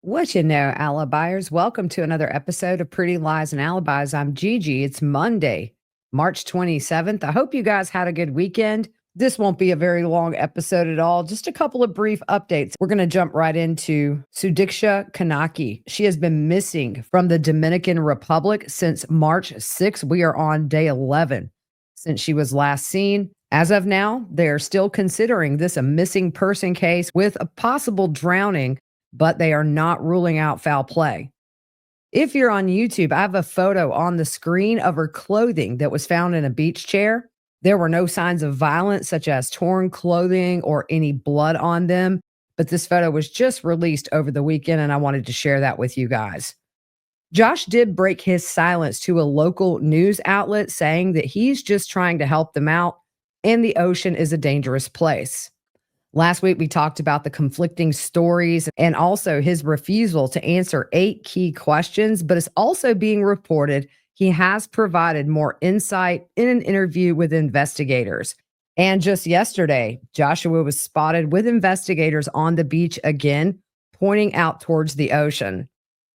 What you know, alibis. Welcome to another episode of Pretty Lies and Alibis. I'm Gigi. It's Monday, March 27th. I hope you guys had a good weekend. This won't be a very long episode at all, just a couple of brief updates. We're going to jump right into Sudiksha Konanki. She has been missing from the Dominican Republic since March 6th. We are on day 11 since she was last seen. As of now, they're still considering this a missing person case with a possible drowning, but they are not ruling out foul play. If you're on YouTube, I have a photo on the screen of her clothing that was found in a beach chair. There were no signs of violence, such as torn clothing or any blood on them, but this photo was just released over the weekend, and I wanted to share that with you guys. Josh did break his silence to a local news outlet, saying that he's just trying to help them out, and the ocean is a dangerous place. Last week, we talked about the conflicting stories and also his refusal to answer 8 key questions, but it's also being reported he has provided more insight in an interview with investigators. And just yesterday, Joshua was spotted with investigators on the beach again, pointing out towards the ocean.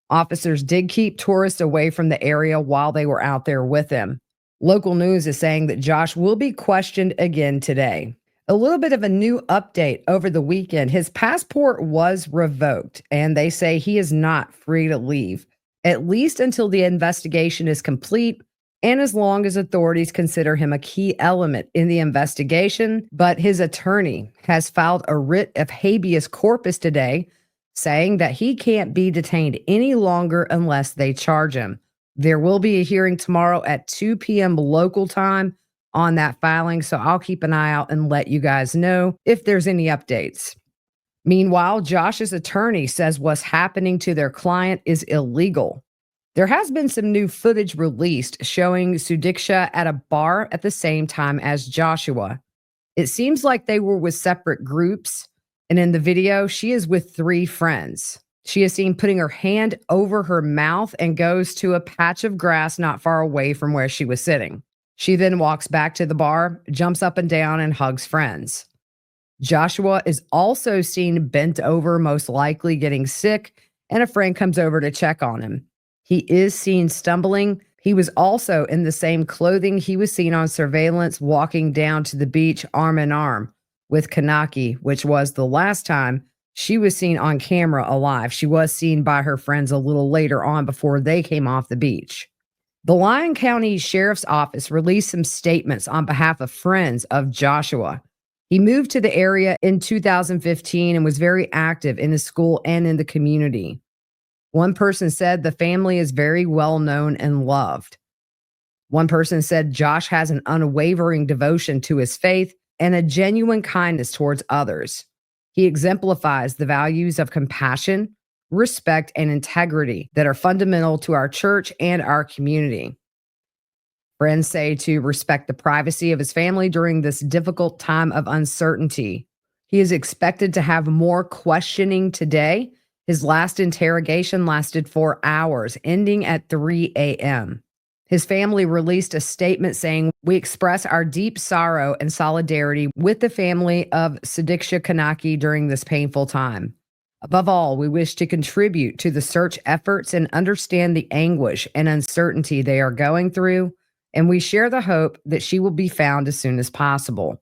Officers did keep tourists away from the area while they were out there with him. Local news is saying that Josh will be questioned again today. A little bit of a new update over the weekend. His passport was revoked, and they say he is not free to leave, at least until the investigation is complete and as long as authorities consider him a key element in the investigation. But his attorney has filed a writ of habeas corpus today, saying that he can't be detained any longer unless they charge him. There will be a hearing tomorrow at 2 p.m. local time on that filing, so I'll keep an eye out and let you guys know if there's any updates. Meanwhile, Josh's attorney says what's happening to their client is illegal. There has been some new footage released showing Sudiksha at a bar at the same time as Joshua. It seems like they were with separate groups, and in the video, she is with 3 friends. She is seen putting her hand over her mouth and goes to a patch of grass not far away from where she was sitting. She then walks back to the bar, jumps up and down, and hugs friends. Joshua is also seen bent over, most likely getting sick, and a friend comes over to check on him. He is seen stumbling. He was also in the same clothing he was seen on surveillance walking down to the beach arm in arm with Koniaki, which was the last time she was seen on camera alive. She was seen by her friends a little later on before they came off the beach. The Lyon County Sheriff's Office released some statements on behalf of friends of Joshua. He moved to the area in 2015 and was very active in his school and in the community. One person said the family is very well known and loved. One person said Josh has an unwavering devotion to his faith and a genuine kindness towards others. He exemplifies the values of compassion, respect, and integrity that are fundamental to our church and our community. Friends say to respect the privacy of his family during this difficult time of uncertainty. He is expected to have more questioning today. His last interrogation lasted 4 hours, ending at 3 a.m. His family released a statement saying, "We express our deep sorrow and solidarity with the family of Sudiksha Konanki during this painful time. Above all, we wish to contribute to the search efforts and understand the anguish and uncertainty they are going through, and we share the hope that she will be found as soon as possible."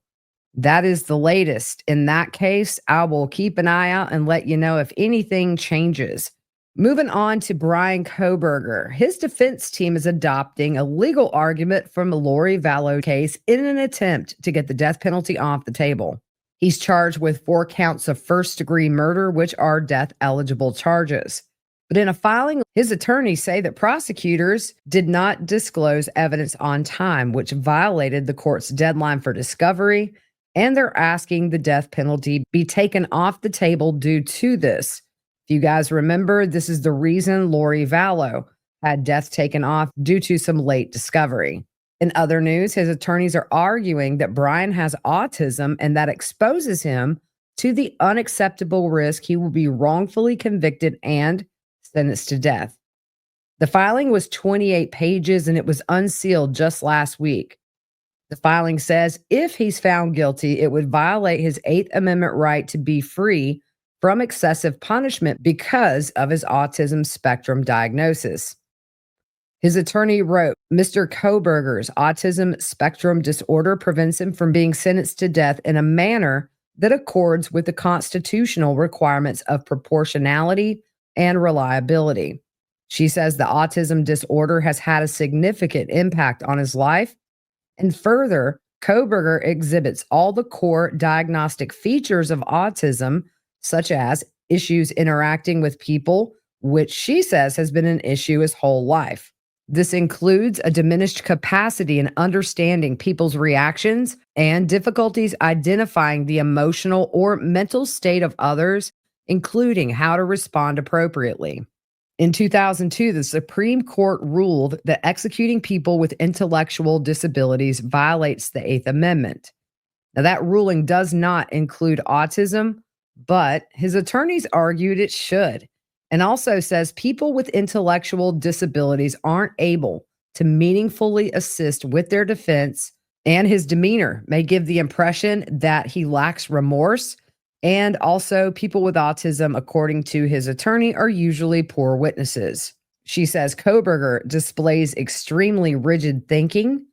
That is the latest. In that case, I will keep an eye out and let you know if anything changes. Moving on to Bryan Kohberger. His defense team is adopting a legal argument from the Lori Vallow case in an attempt to get the death penalty off the table. He's charged with 4 counts of first-degree murder, which are death-eligible charges. But in a filing, his attorneys say that prosecutors did not disclose evidence on time, which violated the court's deadline for discovery, and they're asking the death penalty be taken off the table due to this. If you guys remember, this is the reason Lori Vallow had death taken off due to some late discovery. In other news, his attorneys are arguing that Bryan has autism and that exposes him to the unacceptable risk he will be wrongfully convicted and sentenced to death. The filing was 28 pages and it was unsealed just last week. The filing says if he's found guilty, it would violate his 8th Amendment right to be free from excessive punishment because of his autism spectrum diagnosis. His attorney wrote, Mr. Kohberger's autism spectrum disorder prevents him from being sentenced to death in a manner that accords with the constitutional requirements of proportionality and reliability. She says the autism disorder has had a significant impact on his life. And further, Kohberger exhibits all the core diagnostic features of autism, such as issues interacting with people, which she says has been an issue his whole life. This includes a diminished capacity in understanding people's reactions and difficulties identifying the emotional or mental state of others, including how to respond appropriately. In 2002, the Supreme Court ruled that executing people with intellectual disabilities violates the Eighth Amendment. Now, that ruling does not include autism, but his attorneys argued it should, and also says people with intellectual disabilities aren't able to meaningfully assist with their defense, and his demeanor may give the impression that he lacks remorse. And also, people with autism, according to his attorney, are usually poor witnesses. She says Kohberger displays extremely rigid thinking,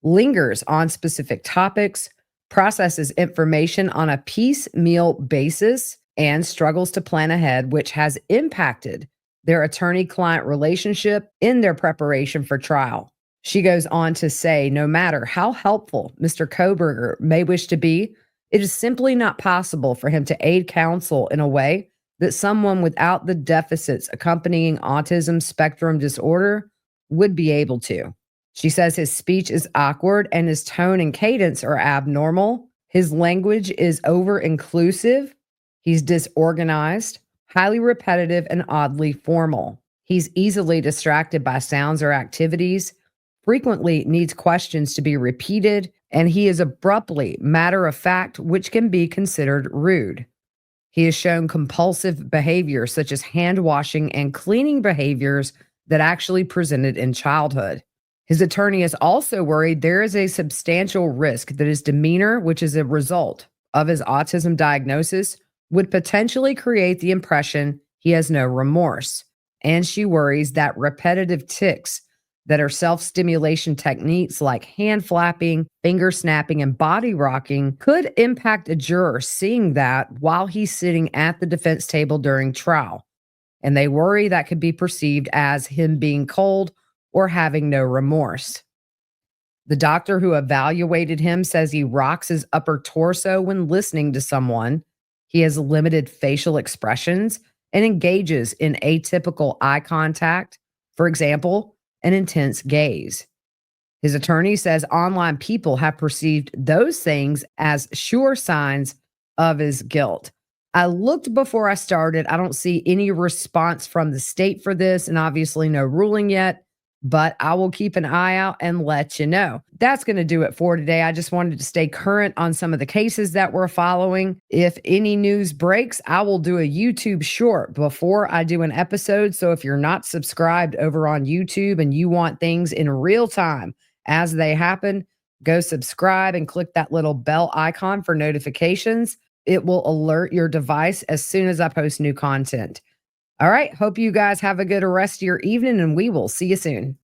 lingers on specific topics, processes information on a piecemeal basis, and struggles to plan ahead, which has impacted their attorney-client relationship in their preparation for trial. She goes on to say, no matter how helpful Mr. Kohberger may wish to be, it is simply not possible for him to aid counsel in a way that someone without the deficits accompanying autism spectrum disorder would be able to. She says his speech is awkward and his tone and cadence are abnormal. His language is over-inclusive. He's disorganized, highly repetitive, and oddly formal. He's easily distracted by sounds or activities, frequently needs questions to be repeated, and he is abruptly matter-of-fact, which can be considered rude. He has shown compulsive behavior such as hand-washing and cleaning behaviors that actually presented in childhood. His attorney is also worried there is a substantial risk that his demeanor, which is a result of his autism diagnosis, would potentially create the impression he has no remorse. And she worries that repetitive tics that are self-stimulation techniques like hand flapping, finger snapping, and body rocking could impact a juror seeing that while he's sitting at the defense table during trial. And they worry that could be perceived as him being cold or having no remorse. The doctor who evaluated him says he rocks his upper torso when listening to someone. He has limited facial expressions and engages in atypical eye contact. For example, an intense gaze. His attorney says online people have perceived those things as sure signs of his guilt. I looked before I started. I don't see any response from the state for this, and obviously no ruling yet, but I will keep an eye out and let you know. That's going to do it for today. I just wanted to stay current on some of the cases that we're following. If any news breaks, I will do a YouTube short before I do an episode. So if you're not subscribed over on YouTube and you want things in real time as they happen, go subscribe and click that little bell icon for notifications. It will alert your device as soon as I post new content. All right. Hope you guys have a good rest of your evening, and we will see you soon.